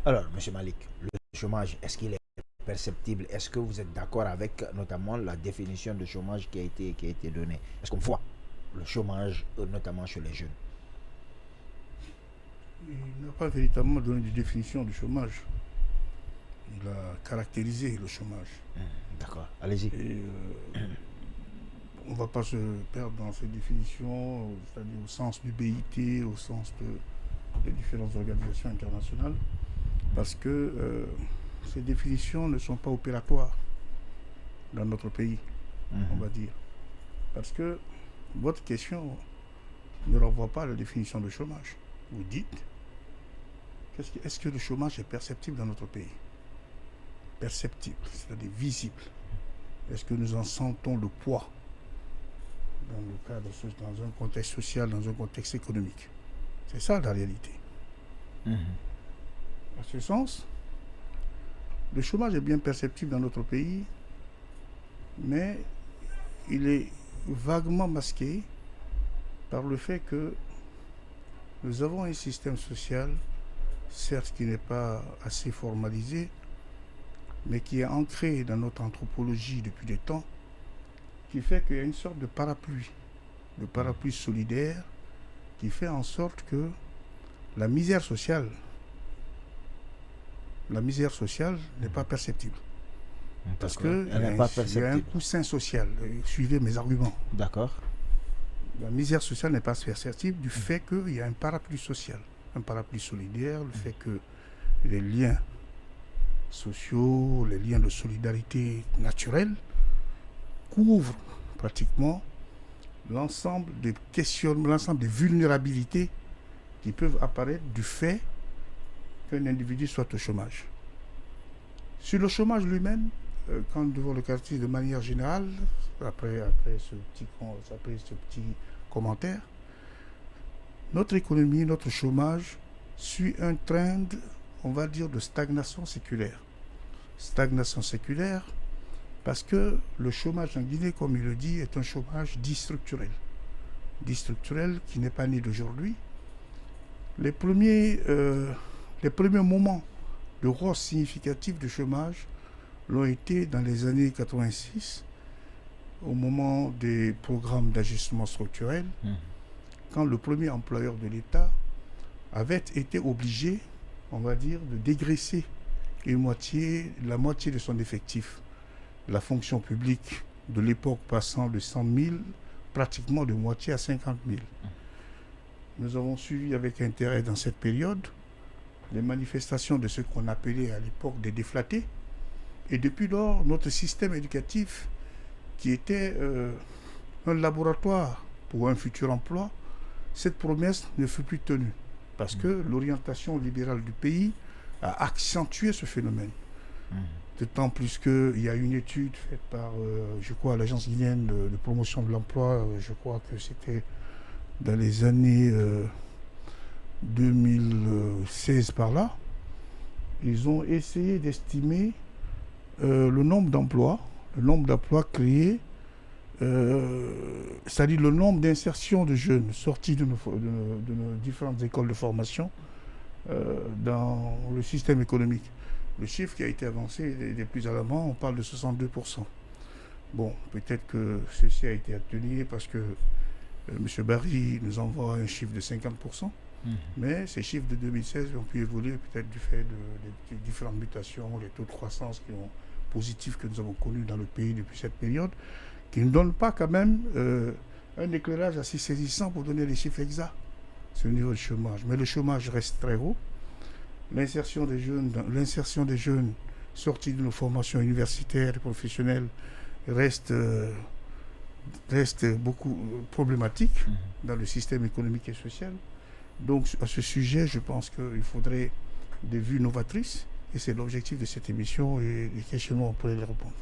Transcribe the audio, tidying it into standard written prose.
Alors, M. Malik, le chômage, est-ce qu'il est perceptible? Est-ce que vous êtes d'accord avec notamment la définition de chômage qui a été donnée? Est-ce qu'on voit le chômage, notamment chez les jeunes? Il n'a pas véritablement donné de définition du chômage. Il a caractérisé le chômage. D'accord, allez-y. Et on ne va pas se perdre dans ces définitions, c'est-à-dire au sens du BIT, au sens des différentes organisations internationales, parce que ces définitions ne sont pas opératoires dans notre pays, on va dire. Parce que votre question ne renvoie pas à la définition de chômage. Vous dites, est-ce que le chômage est perceptible dans notre pays? Perceptible, c'est-à-dire visible. Est-ce que nous en sentons le poids dans un contexte social, dans un contexte économique? C'est ça la réalité. À ce sens, le chômage est bien perceptible dans notre pays, mais il est vaguement masqué par le fait que nous avons un système social, certes qui n'est pas assez formalisé, mais qui est ancré dans notre anthropologie depuis des temps, qui fait qu'il y a une sorte de parapluie solidaire, qui fait en sorte que la misère sociale n'est pas perceptible. Parce qu'il y a un coussin social. Suivez mes arguments. D'accord. La misère sociale n'est pas perceptible du fait qu'il y a un parapluie social, un parapluie solidaire, le fait que les liens sociaux, les liens de solidarité naturelle couvrent pratiquement l'ensemble des questionnements, l'ensemble des vulnérabilités qui peuvent apparaître du fait qu'un individu soit au chômage. Sur le chômage lui-même, quand nous devons le caractériser de manière générale, après ce petit commentaire, notre économie, notre chômage suit un trend, on va dire, de stagnation séculaire. Stagnation séculaire parce que le chômage en Guinée, comme il le dit, est un chômage dit structurel. Dit structurel qui n'est pas né d'aujourd'hui. Les premiers moments de hausse significative de chômage l'ont été dans les années 86, au moment des programmes d'ajustement structurel, quand le premier employeur de l'État avait été obligé, on va dire, de dégraisser la moitié de son effectif. La fonction publique de l'époque passant de 100 000, pratiquement de moitié à 50 000. Nous avons suivi avec intérêt dans cette période les manifestations de ce qu'on appelait à l'époque des déflatés. Et depuis lors, notre système éducatif, qui était un laboratoire pour un futur emploi, cette promesse ne fut plus tenue. Parce que l'orientation libérale du pays a accentué ce phénomène. D'autant plus qu'il y a une étude faite par, je crois, l'Agence guinéenne de promotion de l'emploi, je crois que c'était dans les années 2016 par là. Ils ont essayé d'estimer le nombre d'emplois créés, c'est-à-dire le nombre d'insertions de jeunes sortis de nos différentes écoles de formation dans le système économique. Le chiffre qui a été avancé est plus alarmant, on parle de 62%. Bon, peut-être que ceci a été atténué parce que M. Barry nous envoie un chiffre de 50%, mais ces chiffres de 2016 ont pu évoluer peut-être du fait des différentes mutations, les taux de croissance positifs que nous avons connus dans le pays depuis cette période, qui ne donnent pas quand même un éclairage assez saisissant pour donner les chiffres exacts sur le niveau de chômage. Mais le chômage reste très haut. L'insertion des jeunes sortis de nos formations universitaires et professionnelles reste beaucoup problématique dans le système économique et social. Donc à ce sujet, je pense qu'il faudrait des vues novatrices et c'est l'objectif de cette émission et les questionnements, on pourrait les répondre.